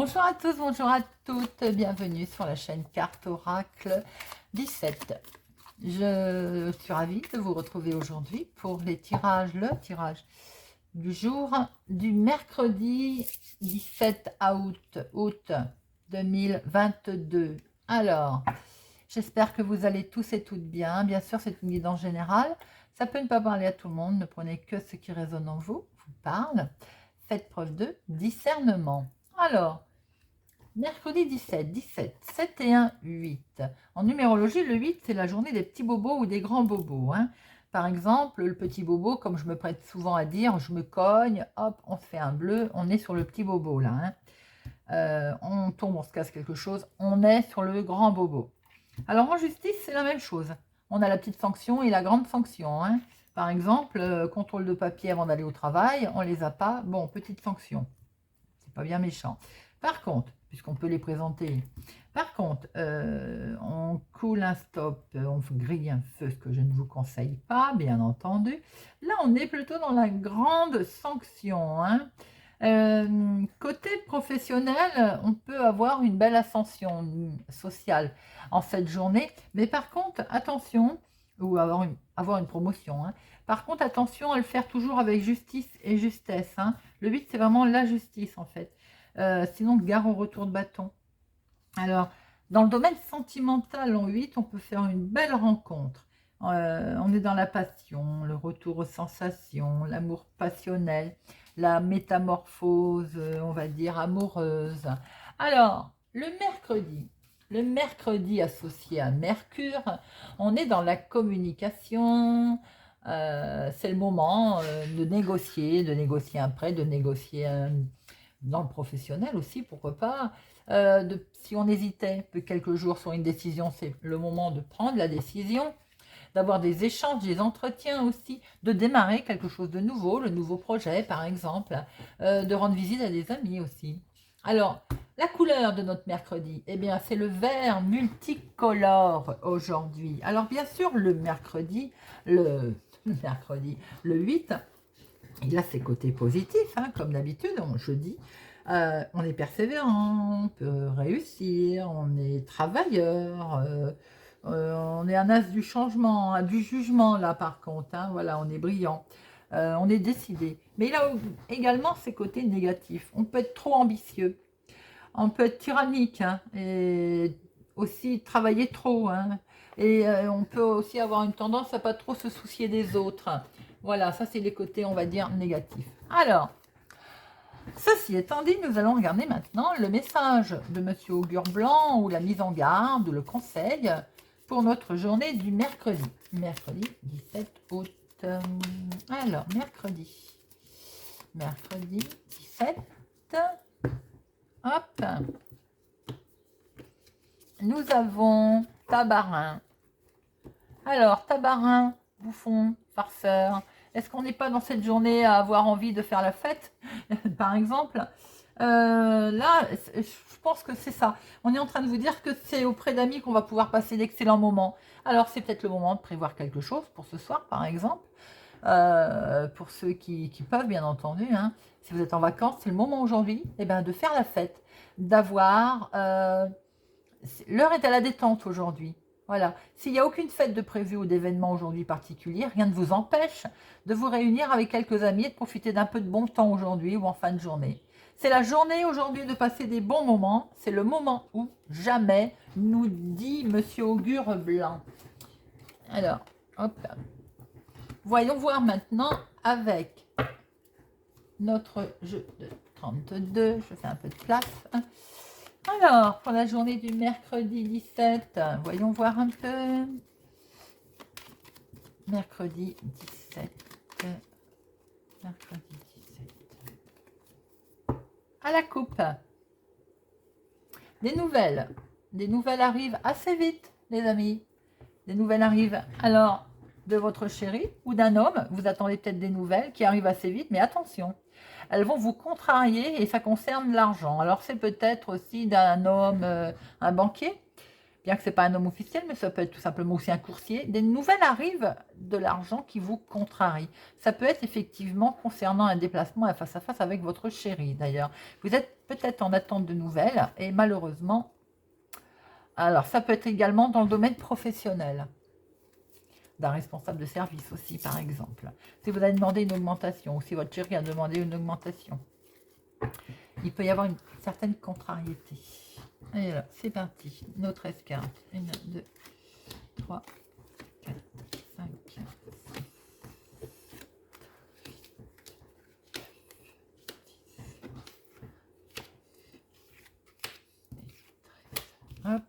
Bonjour à tous, bonjour à toutes, bienvenue sur la chaîne Carte Oracle 17. Je suis ravie de vous retrouver aujourd'hui pour le tirage du jour du mercredi 17 août 2022. Alors, j'espère que vous allez tous et toutes bien. Bien sûr, c'est une guidance générale. Ça peut ne pas parler à tout le monde, ne prenez que ce qui résonne en vous, vous parle. Faites preuve de discernement. Alors, mercredi 17, 7 et 1, 8. En numérologie, le 8, c'est la journée des petits bobos ou des grands bobos. Par exemple, le petit bobo, comme je me prête souvent à dire, je me cogne, hop, on se fait un bleu, on est sur le petit bobo là. On tombe, on se casse quelque chose, on est sur le grand bobo. Alors en justice, c'est la même chose. On a la petite sanction et la grande sanction. Par exemple, contrôle de papier avant d'aller au travail, on les a pas. Bon, petite sanction. C'est pas bien méchant. Par contre, puisqu'on peut les présenter, par contre, on coule un stop, on grille un feu, ce que je ne vous conseille pas, bien entendu. Là, on est plutôt dans la grande sanction. Côté professionnel, on peut avoir une belle ascension sociale en cette journée, mais par contre, attention, ou avoir une promotion. Par contre, attention à le faire toujours avec justice et justesse. Le 8, c'est vraiment la justice en fait. Sinon, gare au retour de bâton. Alors, dans le domaine sentimental, en 8, on peut faire une belle rencontre. On est dans la passion, le retour aux sensations, l'amour passionnel, la métamorphose, on va dire, amoureuse. Alors, le mercredi associé à Mercure, on est dans la communication. C'est le moment de négocier un prêt, de négocier dans le professionnel aussi, pourquoi pas. Si on hésitait quelques jours sur une décision, c'est le moment de prendre la décision, d'avoir des échanges, des entretiens aussi, de démarrer quelque chose de nouveau, le nouveau projet par exemple, de rendre visite à des amis aussi. Alors, la couleur de notre mercredi, eh bien, c'est le vert multicolore aujourd'hui. Alors, bien sûr, le mercredi, le 8, il a ses côtés positifs, comme d'habitude, jeudi. On est persévérant, on peut réussir, on est travailleur, on est un as du changement, du jugement là par contre, voilà, on est brillant, on est décidé. Mais il a également ses côtés négatifs. On peut être trop ambitieux, on peut être tyrannique, et aussi travailler trop, et on peut aussi avoir une tendance à pas trop se soucier des autres. Voilà, ça c'est les côtés, on va dire, négatifs. Alors, ceci étant dit, nous allons regarder maintenant le message de Monsieur Augure Blanc, ou la mise en garde, ou le conseil, pour notre journée du mercredi. Mercredi 17 août. Alors, mercredi 17. Hop. Nous avons Tabarin. Alors, Tabarin, bouffon, farceur. Est-ce qu'on n'est pas dans cette journée à avoir envie de faire la fête, par exemple? Là, je pense que c'est ça. On est en train de vous dire que c'est auprès d'amis qu'on va pouvoir passer d'excellents moments. Alors, c'est peut-être le moment de prévoir quelque chose pour ce soir, par exemple. Pour ceux qui peuvent, bien entendu. Si vous êtes en vacances, c'est le moment aujourd'hui de faire la fête, d'avoir... l'heure est à la détente aujourd'hui. Voilà. S'il n'y a aucune fête de prévue ou d'événement aujourd'hui particulier, rien ne vous empêche de vous réunir avec quelques amis et de profiter d'un peu de bon temps aujourd'hui ou en fin de journée. C'est la journée aujourd'hui de passer des bons moments. C'est le moment où jamais, nous dit Monsieur Augure Blanc. Alors, hop. Voyons voir maintenant avec notre jeu de 32. Je fais un peu de place. Alors, pour la journée du mercredi 17, voyons voir un peu. Mercredi 17. Mercredi 17. À la coupe. Des nouvelles. Des nouvelles arrivent assez vite, les amis. Des nouvelles arrivent. Alors, de votre chéri ou d'un homme, vous attendez peut-être des nouvelles qui arrivent assez vite, mais attention. Elles vont vous contrarier et ça concerne l'argent. Alors, c'est peut-être aussi d'un homme, un banquier, bien que ce n'est pas un homme officiel, mais ça peut être tout simplement aussi un coursier. Des nouvelles arrivent de l'argent qui vous contrarie. Ça peut être effectivement concernant un déplacement face à face avec votre chéri d'ailleurs. Vous êtes peut-être en attente de nouvelles et malheureusement, alors ça peut être également dans le domaine professionnel, d'un responsable de service aussi par exemple. Si vous avez demandé une augmentation ou si votre chéri a demandé une augmentation, il peut y avoir une certaine contrariété. Et là, c'est parti. Nos 13 cartes. 1, 2, 3, 4, 5, 6. Hop,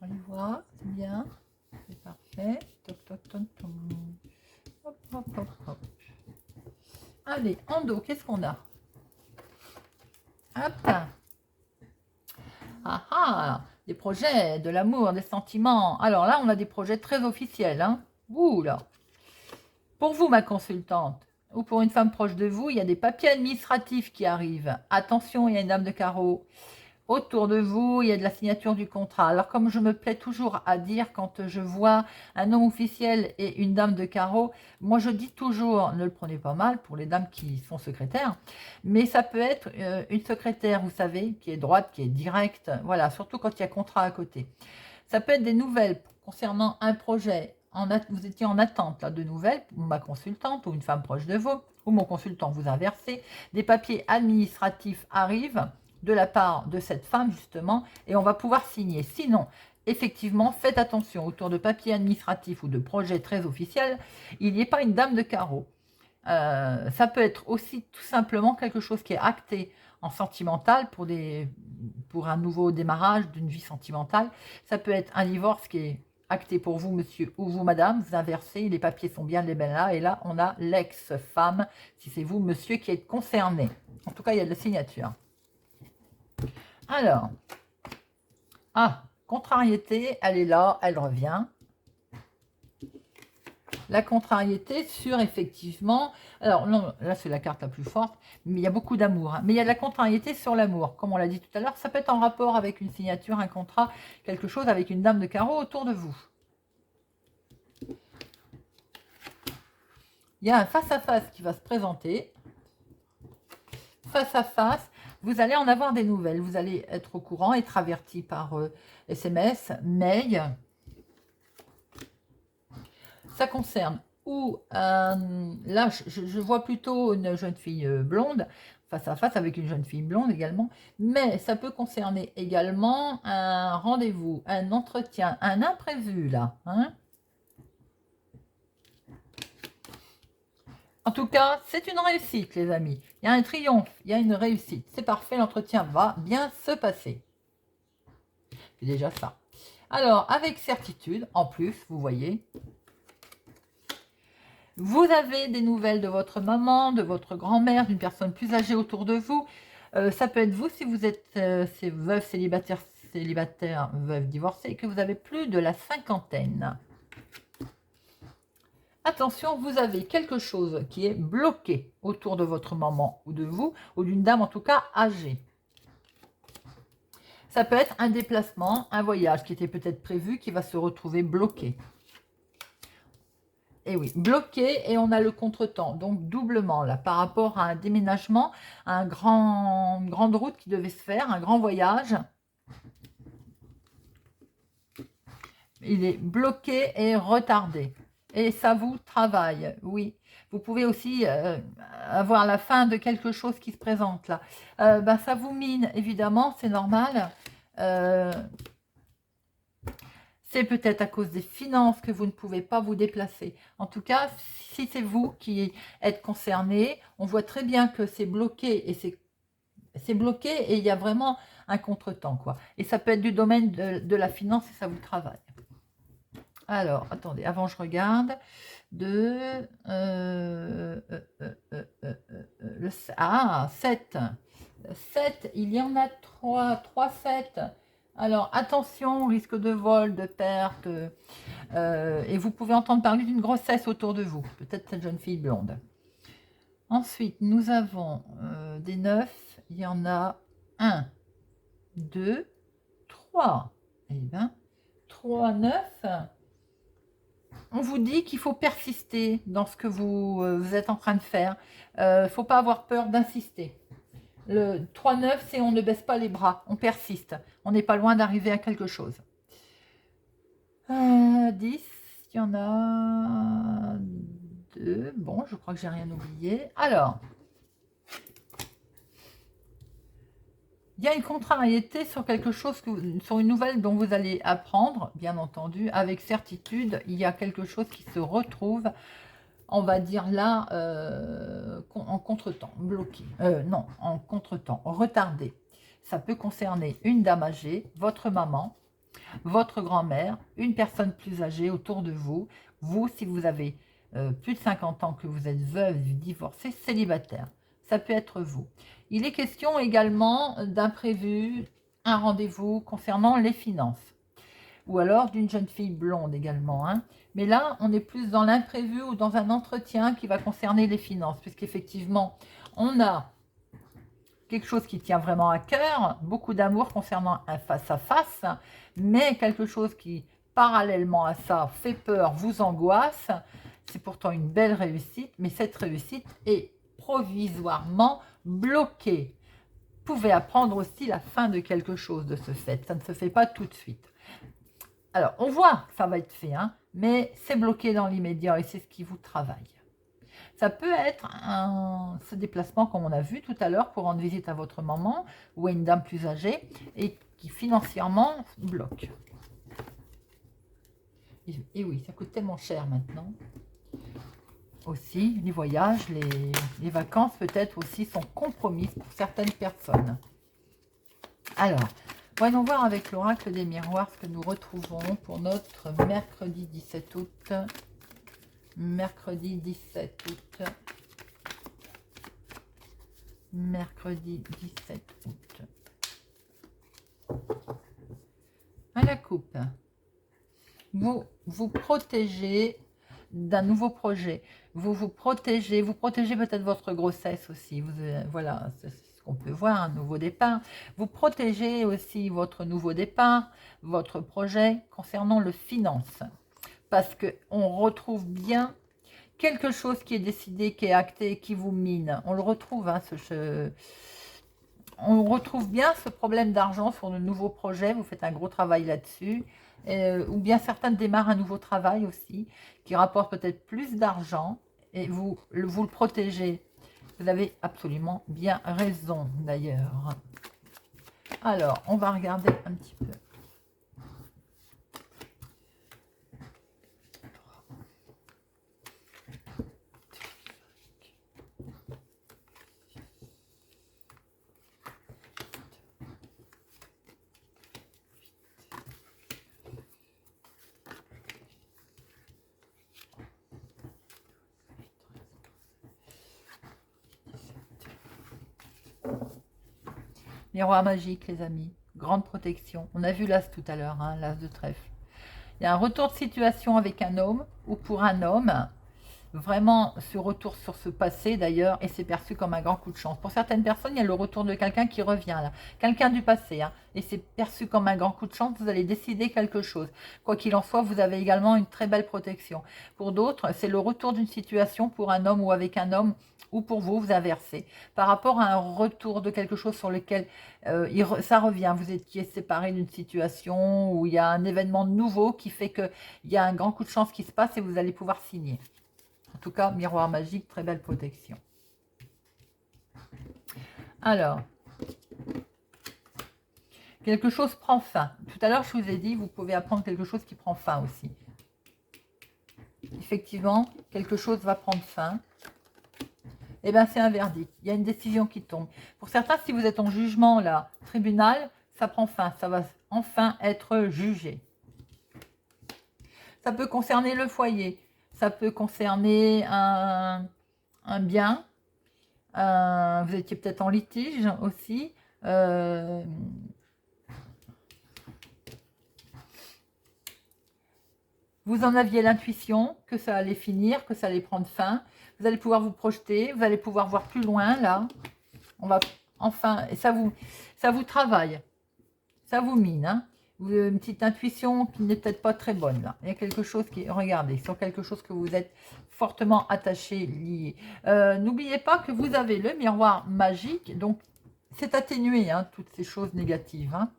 on y voit, c'est bien, c'est parfait. Toc, toc, toc, toc. Hop, hop, hop, hop. Allez, en dos, qu'est-ce qu'on a? Hop. Ah ah, des projets, de l'amour, des sentiments. Alors là, on a des projets très officiels. Hein. Ouh là. Pour vous, ma consultante, ou pour une femme proche de vous, il y a des papiers administratifs qui arrivent. Attention, il y a une dame de carreau. Autour de vous, il y a de la signature du contrat. Alors, comme je me plais toujours à dire quand je vois un homme officiel et une dame de carreau, moi je dis toujours, ne le prenez pas mal pour les dames qui sont secrétaires, mais ça peut être une secrétaire, vous savez, qui est droite, qui est directe, voilà, surtout quand il y a contrat à côté. Ça peut être des nouvelles concernant un projet. Vous étiez en attente là, de nouvelles, ma consultante ou une femme proche de vous, ou mon consultant vous inversez. Des papiers administratifs arrivent de la part de cette femme justement et on va pouvoir signer. Sinon, effectivement, faites attention autour de papiers administratifs ou de projets très officiels, il n'y ait pas une dame de carreau. Ça peut être aussi tout simplement quelque chose qui est acté en sentimental pour un nouveau démarrage d'une vie sentimentale. Ça peut être un divorce qui est acté pour vous, monsieur, ou vous, madame. Vous inversez, les papiers sont bien les belles là. Et là, on a l'ex-femme, si c'est vous, monsieur, qui êtes concerné. En tout cas, il y a de la signature. Alors, contrariété, elle est là, elle revient. La contrariété sur effectivement, alors non, là c'est la carte la plus forte, mais il y a beaucoup d'amour. Hein, mais il y a de la contrariété sur l'amour, comme on l'a dit tout à l'heure, ça peut être en rapport avec une signature, un contrat, quelque chose avec une dame de carreau autour de vous. Il y a un face-à-face qui va se présenter. Face à face, vous allez en avoir des nouvelles. Vous allez être au courant, être averti par SMS, mail. Ça concerne ou là, je vois plutôt une jeune fille blonde, face à face avec une jeune fille blonde également, mais ça peut concerner également un rendez-vous, un entretien, un imprévu là. Hein. En tout cas, c'est une réussite, les amis. Il y a un triomphe, il y a une réussite. C'est parfait, l'entretien va bien se passer. C'est déjà ça. Alors, avec certitude, en plus, vous voyez, vous avez des nouvelles de votre maman, de votre grand-mère, d'une personne plus âgée autour de vous. Ça peut être vous si vous êtes veuve, célibataire, veuve divorcée, et que vous avez plus de la cinquantaine. Attention, vous avez quelque chose qui est bloqué autour de votre maman ou de vous, ou d'une dame en tout cas âgée. Ça peut être un déplacement, un voyage qui était peut-être prévu, qui va se retrouver bloqué. Et oui, bloqué et on a le contretemps, donc doublement là, par rapport à un déménagement, une grande route qui devait se faire, un grand voyage. Il est bloqué et retardé. Et ça vous travaille, oui. Vous pouvez aussi avoir la fin de quelque chose qui se présente là. Ça vous mine, évidemment, c'est normal. C'est peut-être à cause des finances que vous ne pouvez pas vous déplacer. En tout cas, si c'est vous qui êtes concerné, on voit très bien que c'est bloqué et c'est bloqué et il y a vraiment un contretemps, quoi. Et ça peut être du domaine de la finance et ça vous travaille. Alors, attendez, avant je regarde. 7. 7, il y en a 3, 7. Alors, attention, risque de vol, de perte. Et vous pouvez entendre parler d'une grossesse autour de vous. Peut-être cette jeune fille blonde. Ensuite, nous avons des 9. Il y en a 1, 2, 3. Eh bien, 3-9, on vous dit qu'il faut persister dans ce que vous êtes en train de faire. Il ne faut pas avoir peur d'insister. Le 3-9, c'est on ne baisse pas les bras, on persiste. On n'est pas loin d'arriver à quelque chose. 10, il y en a 2. Bon, je crois que j'ai rien oublié. Alors, il y a une contrariété sur quelque chose, sur une nouvelle dont vous allez apprendre, bien entendu, avec certitude. Il y a quelque chose qui se retrouve, on va dire là, en contretemps, bloqué. Non, en contretemps, retardé. Ça peut concerner une dame âgée, votre maman, votre grand-mère, une personne plus âgée autour de vous. Vous, si vous avez plus de 50 ans, que vous êtes veuve, divorcée, célibataire. Ça peut être vous. Il est question également d'imprévu, un rendez-vous concernant les finances. Ou alors d'une jeune fille blonde également. Hein. Mais là, on est plus dans l'imprévu ou dans un entretien qui va concerner les finances. Puisqu'effectivement, on a quelque chose qui tient vraiment à cœur, beaucoup d'amour concernant un face-à-face, mais quelque chose qui, parallèlement à ça, fait peur, vous angoisse. C'est pourtant une belle réussite, mais cette réussite est provisoirement bloquée. Vous pouvez apprendre aussi la fin de quelque chose de ce fait. Ça ne se fait pas tout de suite. Alors, on voit que ça va être fait, hein, mais c'est bloqué dans l'immédiat et c'est ce qui vous travaille. Ça peut être ce déplacement, comme on a vu tout à l'heure, pour rendre visite à votre maman ou à une dame plus âgée et qui financièrement bloque. Et oui, ça coûte tellement cher maintenant. Aussi, les voyages, les vacances peut-être aussi sont compromises pour certaines personnes. Alors, voyons voir avec l'oracle des miroirs ce que nous retrouvons pour notre mercredi 17 août. Mercredi 17 août. Mercredi 17 août. À la coupe. Vous protégez d'un nouveau projet. Vous protégez peut-être votre grossesse aussi. Voilà, c'est ce qu'on peut voir, un nouveau départ. Vous protégez aussi votre nouveau départ, votre projet concernant le finance. Parce qu'on retrouve bien quelque chose qui est décidé, qui est acté, qui vous mine. On le retrouve, hein, on retrouve bien ce problème d'argent sur le nouveau projet. Vous faites un gros travail là-dessus. Ou bien certains démarrent un nouveau travail aussi, qui rapporte peut-être plus d'argent, et vous le protégez. Vous avez absolument bien raison, d'ailleurs. Alors, on va regarder un petit peu. Miroir magique, les amis. Grande protection. On a vu l'as tout à l'heure, hein, l'as de trèfle. Il y a un retour de situation avec un homme ou pour un homme. Vraiment, ce retour sur ce passé d'ailleurs, et c'est perçu comme un grand coup de chance. Pour certaines personnes, il y a le retour de quelqu'un qui revient là. Quelqu'un du passé, hein, et c'est perçu comme un grand coup de chance. Vous allez décider quelque chose. Quoi qu'il en soit, vous avez également une très belle protection. Pour d'autres, c'est le retour d'une situation pour un homme ou avec un homme, ou pour vous, vous inversez. Par rapport à un retour de quelque chose sur lequel ça revient. Vous étiez séparé d'une situation où il y a un événement nouveau qui fait qu'il y a un grand coup de chance qui se passe et vous allez pouvoir signer. En tout cas, miroir magique, très belle protection. Alors, quelque chose prend fin. Tout à l'heure, je vous ai dit, vous pouvez apprendre quelque chose qui prend fin aussi. Effectivement, quelque chose va prendre fin. Eh bien, c'est un verdict. Il y a une décision qui tombe. Pour certains, si vous êtes en jugement, là, tribunal, ça prend fin. Ça va enfin être jugé. Ça peut concerner le foyer. Ça peut concerner un bien. Vous étiez peut-être en litige aussi. Vous en aviez l'intuition que ça allait finir, que ça allait prendre fin. Vous allez pouvoir vous projeter, vous allez pouvoir voir plus loin là. On va enfin, et ça vous travaille, ça vous mine. Hein. une petite intuition qui n'est peut-être pas très bonne là. Il y a quelque chose qui, regardez, sur quelque chose que vous êtes fortement attaché, lié. N'oubliez pas que vous avez le miroir magique, donc c'est atténué, hein, toutes ces choses négatives. Hein.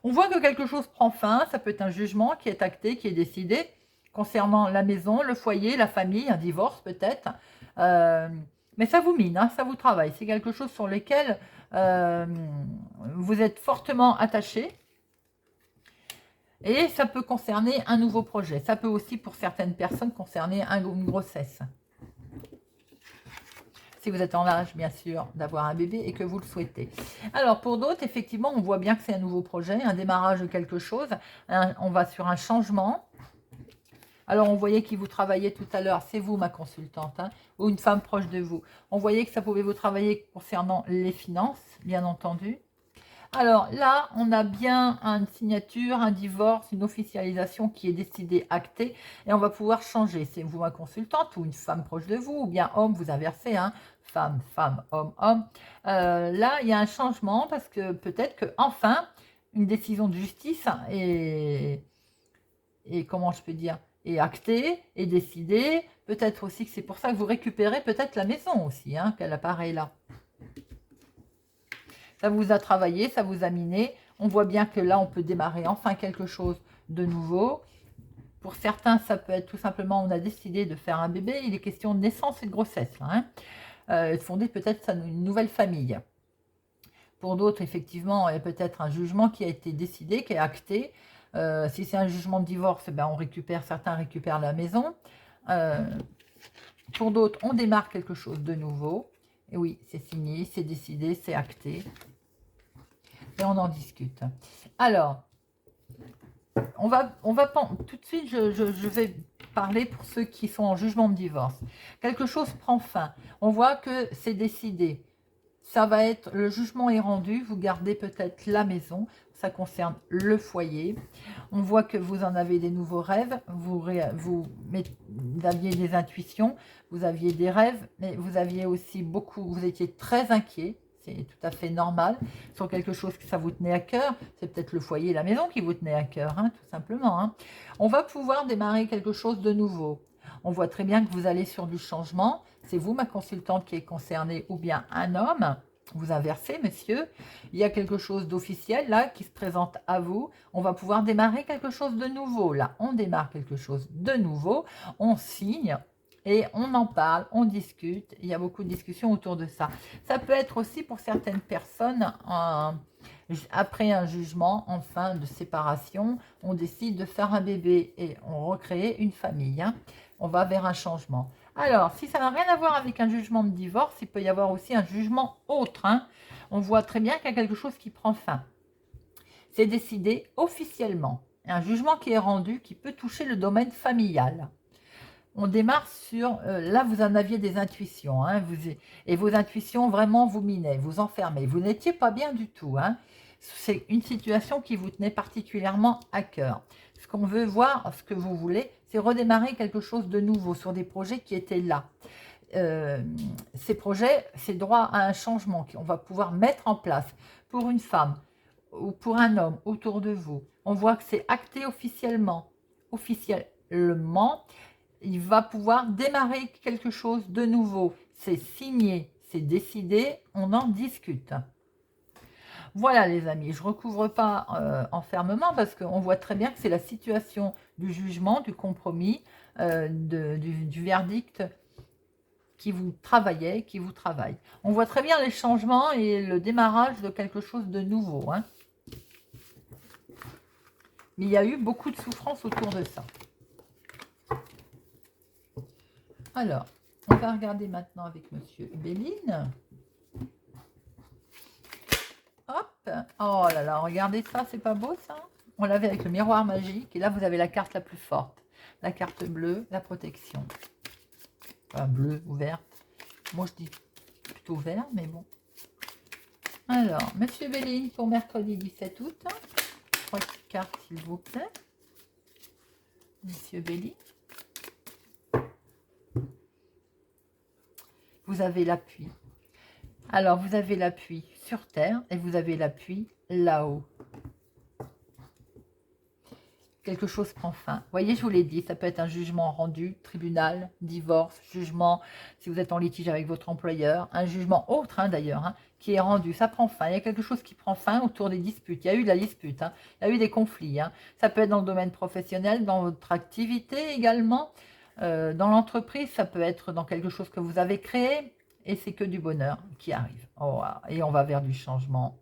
On voit que quelque chose prend fin, ça peut être un jugement qui est acté, qui est décidé, concernant la maison, le foyer, la famille, un divorce peut-être. Mais ça vous mine, hein, ça vous travaille. C'est quelque chose sur lequel vous êtes fortement attaché. Et ça peut concerner un nouveau projet. Ça peut aussi, pour certaines personnes, concerner une grossesse. Si vous êtes en âge, bien sûr, d'avoir un bébé et que vous le souhaitez. Alors, pour d'autres, effectivement, on voit bien que c'est un nouveau projet, un démarrage de quelque chose. On va sur un changement. Alors, on voyait qui vous travaillait tout à l'heure, c'est vous, ma consultante, hein, ou une femme proche de vous. On voyait que ça pouvait vous travailler concernant les finances, bien entendu. Alors là, on a bien une signature, un divorce, une officialisation qui est décidée, actée, et on va pouvoir changer. C'est vous ma consultante ou une femme proche de vous, ou bien homme, vous inversez, hein, femme, femme, homme, homme. Là, il y a un changement parce que peut-être que enfin une décision de justice est comment je peux dire, est actée, est décidée. Peut-être aussi que c'est pour ça que vous récupérez peut-être la maison aussi, hein, qu'elle apparaît là. Ça vous a travaillé, ça vous a miné. On voit bien que là, on peut démarrer enfin quelque chose de nouveau. Pour certains, ça peut être tout simplement, on a décidé de faire un bébé. Il est question de naissance et de grossesse. Là, hein. Fonder peut-être une nouvelle famille. Pour d'autres, effectivement, il y a peut-être un jugement qui a été décidé, qui est acté. Si c'est un jugement de divorce, ben, certains récupèrent la maison. Pour d'autres, on démarre quelque chose de nouveau. Et oui, c'est signé, c'est décidé, c'est acté. Et on en discute. Alors, on va tout de suite, je vais parler pour ceux qui sont en jugement de divorce. Quelque chose prend fin. On voit que c'est décidé. Ça va être, le jugement est rendu, vous gardez peut-être la maison, ça concerne le foyer. On voit que vous en avez des nouveaux rêves, vous aviez des intuitions, vous aviez des rêves, mais vous aviez aussi vous étiez très inquiet, c'est tout à fait normal, sur quelque chose que ça vous tenait à cœur, c'est peut-être le foyer et la maison qui vous tenait à cœur, hein, tout simplement. Hein. On va pouvoir démarrer quelque chose de nouveau. On voit très bien que vous allez sur du changement. C'est vous, ma consultante, qui est concernée, ou bien un homme. Vous inversez, monsieur. Il y a quelque chose d'officiel, là, qui se présente à vous. On va pouvoir démarrer quelque chose de nouveau. Là, on démarre quelque chose de nouveau. On signe et on en parle, on discute. Il y a beaucoup de discussions autour de ça. Ça peut être aussi pour certaines personnes... après un jugement, en fin de séparation, on décide de faire un bébé et on recrée une famille. Hein. On va vers un changement. Alors, si ça n'a rien à voir avec un jugement de divorce, il peut y avoir aussi un jugement autre. Hein. On voit très bien qu'il y a quelque chose qui prend fin. C'est décidé officiellement. Un jugement qui est rendu, qui peut toucher le domaine familial. On démarre sur... là, vous en aviez des intuitions. Hein, et vos intuitions, vraiment, vous minaient, vous enfermez. Vous n'étiez pas bien du tout. Hein. C'est une situation qui vous tenait particulièrement à cœur. Ce qu'on veut voir, ce que vous voulez, c'est redémarrer quelque chose de nouveau sur des projets qui étaient là. Ces projets, c'est droit à un changement qu'on va pouvoir mettre en place pour une femme ou pour un homme autour de vous. On voit que c'est acté officiellement. Il va pouvoir démarrer quelque chose de nouveau. C'est signé, c'est décidé, on en discute. Voilà les amis, je ne recouvre pas enfermement parce qu'on voit très bien que c'est la situation du jugement, du compromis, du verdict qui vous travaillait, qui vous travaille. On voit très bien les changements et le démarrage de quelque chose de nouveau. Hein. Mais il y a eu beaucoup de souffrance autour de ça. Alors, on va regarder maintenant avec Monsieur Béline. Hop. Oh là là, regardez ça, c'est pas beau ça? On l'avait avec le miroir magique. Et là, vous avez la carte la plus forte. La carte bleue, la protection. Enfin, bleue ou verte. Moi, je dis plutôt vert, mais bon. Alors, Monsieur Béline pour mercredi 17 août. 3 cartes, s'il vous plaît. Monsieur Béline. Vous avez l'appui. Alors, vous avez l'appui sur terre et vous avez l'appui là-haut. quelque chose prend fin. Vous voyez, je vous l'ai dit, ça peut être un jugement rendu, tribunal, divorce, jugement, si vous êtes en litige avec votre employeur, un jugement autre d'ailleurs, qui est rendu, ça prend fin. Il y a quelque chose qui prend fin autour des disputes. Il y a eu de la dispute, il y a eu des conflits. Ça peut être dans le domaine professionnel, dans votre activité également, dans l'entreprise, ça peut être dans quelque chose que vous avez créé, et c'est que du bonheur qui arrive. Oh, et on va vers du changement,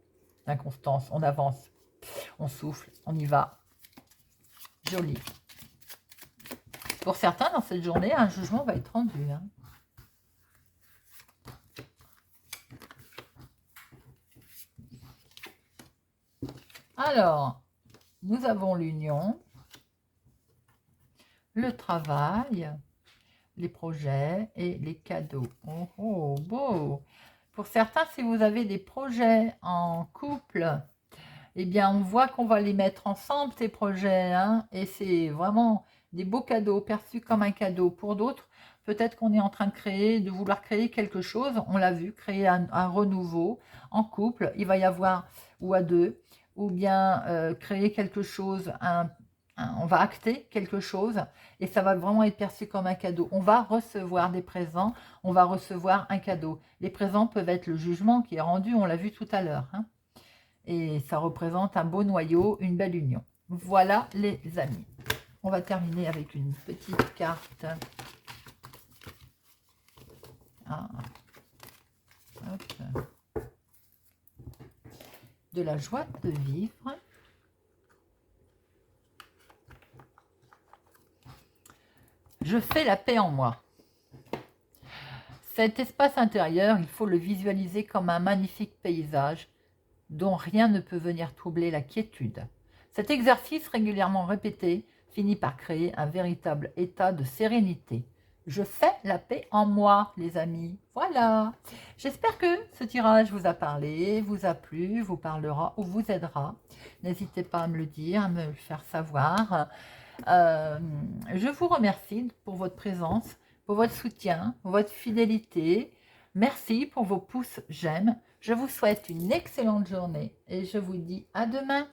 l'inconstance, on avance, on souffle, on y va. Joli. Pour certains, dans cette journée, un jugement va être rendu. Alors, nous avons l'union, le travail, les projets et les cadeaux. Oh, oh, beau. Pour certains, si vous avez des projets en couple, eh bien, on voit qu'on va les mettre ensemble, ces projets, et c'est vraiment des beaux cadeaux, perçus comme un cadeau. Pour d'autres, peut-être qu'on est en train de vouloir créer quelque chose, on l'a vu, créer un renouveau en couple, il va y avoir, ou à deux, ou bien créer quelque chose, on va acter quelque chose, et ça va vraiment être perçu comme un cadeau. On va recevoir des présents, on va recevoir un cadeau. Les présents peuvent être le jugement qui est rendu, on l'a vu tout à l'heure, et ça représente un beau noyau, une belle union. Voilà les amis. On va terminer avec une petite carte. De la joie de vivre. Je fais la paix en moi. Cet espace intérieur, il faut le visualiser comme un magnifique paysage dont rien ne peut venir troubler la quiétude. Cet exercice régulièrement répété finit par créer un véritable état de sérénité. Je fais la paix en moi, les amis. Voilà. J'espère que ce tirage vous a parlé, vous a plu, vous parlera ou vous aidera. N'hésitez pas à me le dire, à me le faire savoir. Je vous remercie pour votre présence, pour votre soutien, pour votre fidélité. Merci pour vos pouces j'aime. Je vous souhaite une excellente journée et je vous dis à demain.